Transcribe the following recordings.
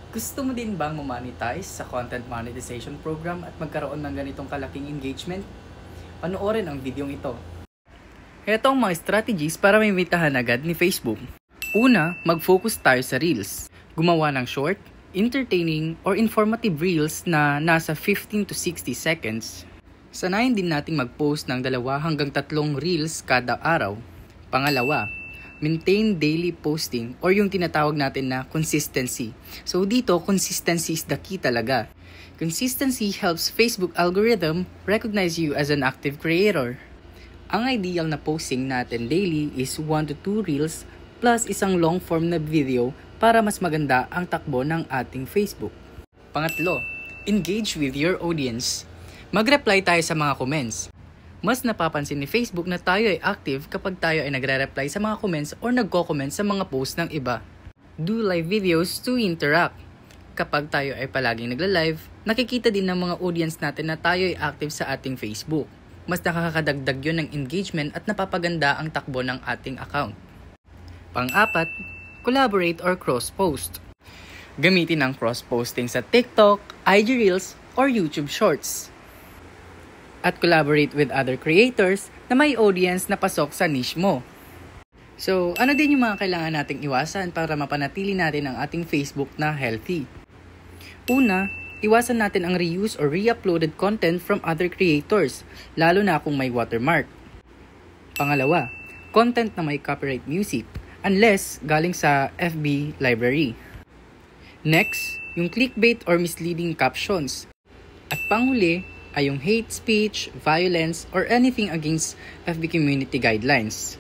Gusto mo din bang monetize sa content monetization program at magkaroon ng ganitong kalaking engagement? Panoorin ang videong ito. Ito ang mga strategies para maimitahan agad ni Facebook. Una, mag-focus tayo sa Reels. Gumawa ng short, entertaining, or informative Reels na nasa 15 to 60 seconds. Sanayin din nating mag-post ng 2 hanggang 3 Reels kada araw. Pangalawa, maintain daily posting or yung tinatawag natin na consistency. So dito, consistency is the key talaga. Consistency helps Facebook algorithm recognize you as an active creator. Ang ideal na posting natin daily is 1 to 2 Reels plus isang long form na video para mas maganda ang takbo ng ating Facebook. Pangatlo, engage with your audience. Mag-reply tayo sa mga comments. Mas napapansin ni Facebook na tayo ay active kapag tayo ay nagre-reply sa mga comments or nagko-comment sa mga post ng iba. Do live videos to interact. Kapag tayo ay palaging nagla-live, nakikita din ng mga audience natin na tayo ay active sa ating Facebook. Mas nakakadagdag yun ng engagement at napapaganda ang takbo ng ating account. Pang-apat, collaborate or cross-post. Gamitin ang cross-posting sa TikTok, IG Reels, or YouTube Shorts. At collaborate with other creators na may audience na pasok sa niche mo. So, ano din yung mga kailangan nating iwasan para mapanatili natin ang ating Facebook na healthy? Una, iwasan natin ang reuse or re-uploaded content from other creators, lalo na kung may watermark. Pangalawa, content na may copyright music, unless galing sa FB library. Next, yung clickbait or misleading captions. At panghuli ay yung hate speech, violence, or anything against FB community guidelines.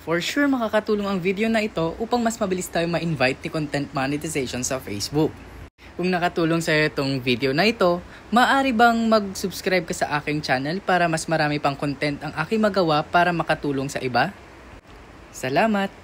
For sure makakatulong ang video na ito upang mas mabilis tayo ma-invite ni content monetization sa Facebook. Kung nakatulong sa iyo itong video na ito, maaari bang mag-subscribe ka sa aking channel para mas marami pang content ang aking magawa para makatulong sa iba? Salamat!